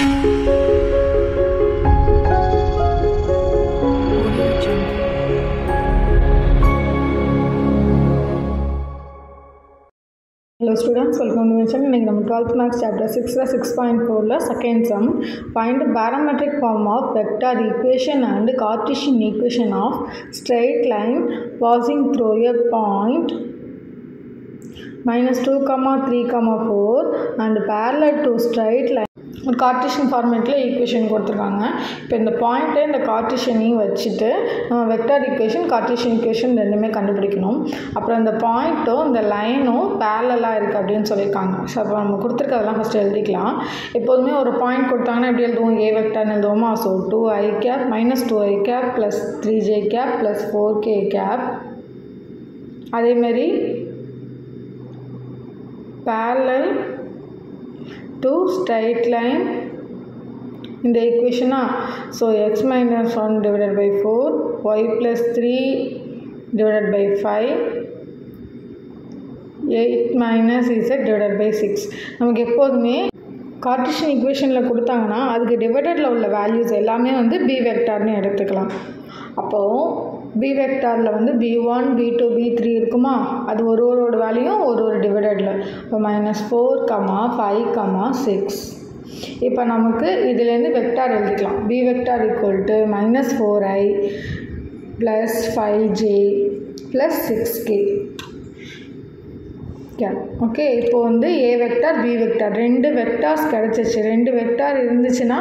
Hello students, welcome to my channel. Now we 12th Maths chapter 6 6.4 second sum. Find the parametric form of vector equation and Cartesian equation of straight line passing through a point -2, 3, 4 and parallel to straight line. ஒரு Cartesian ஃபார்மேட்டில் equation கொடுத்துருக்காங்க. இப்போ இந்த பாயிண்ட்டை இந்த கார்ட்டீசியனையும் வச்சுட்டு நம்ம vector equation Cartesian equation ரெண்டுமே கண்டுபிடிக்கணும். அப்புறம் இந்த பாயிண்ட்டும் இந்த லைனும் பேரலாக இருக்குது அப்படின்னு சொல்லியிருக்காங்க. ஸோ அப்போ நம்ம கொடுத்துருக்கதெல்லாம் ஃபஸ்ட்டு எழுதிக்கலாம். எப்போதுமே ஒரு பாயிண்ட் கொடுத்தாங்கன்னா எப்படி எழுதுவோம்? ஏ வெக்டார்னு எழுதுவோமா? So 2i cap -2i cap + 3j cap + 4k cap. அதேமாரி parallel to straight line in the equation. So x - 1 divided by 4, y + 3 divided by 5, 8 - z divided by 6. நமக்கு எப்போதுமே கார்ட்டீசியன் ஈக்குவேஷனில் கொடுத்தாங்கன்னா அதுக்கு டிவைடடில் உள்ள வேல்யூஸ் எல்லாமே வந்து பி வெக்டார்னு எடுத்துக்கலாம். அப்போது பி வெக்டாரில் வந்து b1 b2 b3 இருக்குமா? அது ஒருவரோட வேல்யூயும் ஒரு டிவைடடில். இப்போ -4, 5, 6. இப்போ நமக்கு இதுலேருந்து வெக்டார் எழுதிக்கலாம். b vector = -4i + 5j + 6k. Okay, இப்போ வந்து ஏ வெக்டார் பி வெக்டார் ரெண்டு வெக்டார்ஸ் கிடச்சிச்சு. ரெண்டு வெக்டார் இருந்துச்சுன்னா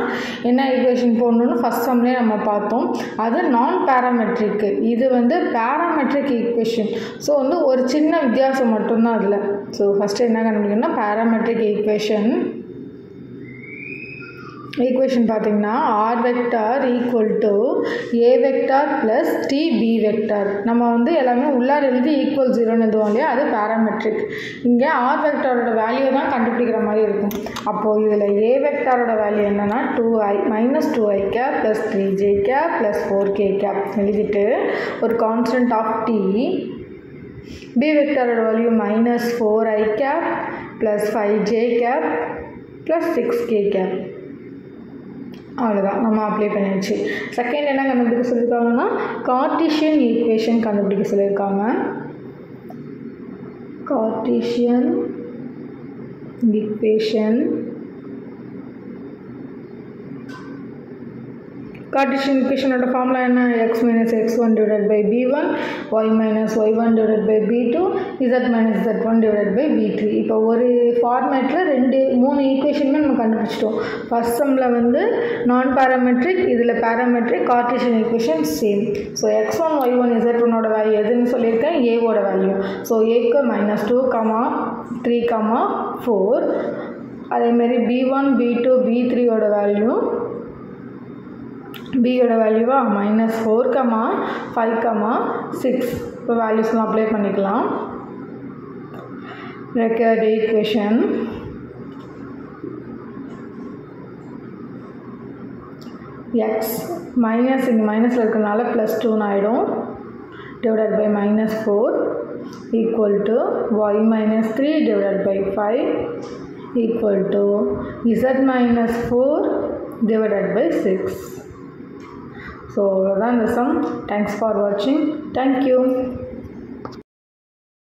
என்ன ஈக்குவேஷன் போடணும்னு ஃபஸ்ட் சம்லேயே நம்ம பார்த்தோம். அது நான் பேராமெட்ரிக்கு, இது வந்து பேராமெட்ரிக் ஈக்குவேஷன். ஸோ வந்து ஒரு சின்ன வித்தியாசம் மட்டும்தான் அதில். ஸோ ஃபஸ்ட்டு என்ன கண்டுபிடிக்கணும்னா பேராமெட்ரிக் ஈக்குவேஷன் பார்த்தீங்கன்னா r vector = a vector + tb vector. நம்ம வந்து எல்லாமே உள்ளார எழுதி =0ன்னு எழுதுவோம் இல்லையா? அது பேராமெட்ரிக். இங்கே r வெக்டாரோட வேல்யூ தான் கண்டுபிடிக்கிற மாதிரி இருக்கும். அப்போது இதில் a வெக்டாரோட வேல்யூ என்னென்னா -2i cap + 3j cap + 4k cap எழுதிட்டு ஒரு கான்ஸ்டன்ட் ஆஃப் t. b வெக்டாரோட value -4i cap + 5j cap + 6k cap. அவ்வளோதான், நம்ம அப்ளை பண்ணிடுச்சு. செகண்ட் என்ன கண்டுபிடிக்க சொல்லியிருக்காங்கன்னா கார்ட்டீசியன் ஈக்குவேஷன் கண்டுபிடிக்க சொல்லியிருக்காங்க. கார்ட்டீசியன் ஈக்குவேஷனோட ஃபார்முலா என்ன? x - x1 divided by b1, y - y1 divided by b2, z - z1 divided by b3. இப்போ ஒரு ஃபார்மேட்டில் 3 ஈக்குவேஷனுமே நம்ம கண்டுபிடிச்சிட்டோம். ஃபஸ்ட் சம்மில் வந்து நான் பேராமெட்ரிக், இதில் parametric, Cartesian equation same. So x1 y1 z1ஓட வேல்யூ எதுன்னு சொல்லியிருக்கேன்? ஏவோட வேல்யூ. ஸோ ஏக்கு -2, 3, 4. அதேமாரி b1 b2 b3ஓட வேல்யூ, பியோட வேல்யூவா -4, 5, 6. இப்போ வேல்யூஸ்லாம் அப்ளை பண்ணிக்கலாம். ரெக்யர்ட் ஈக்குவேஷன் எக்ஸ் மைனஸ் இங்கே மைனஸில் இருக்கிறதுனால +2 ஆகிடும் divided by -4 = y - 3 divided by 5 = z - 4 divided by 6. So, that's the sum. Thanks for watching. Thank you.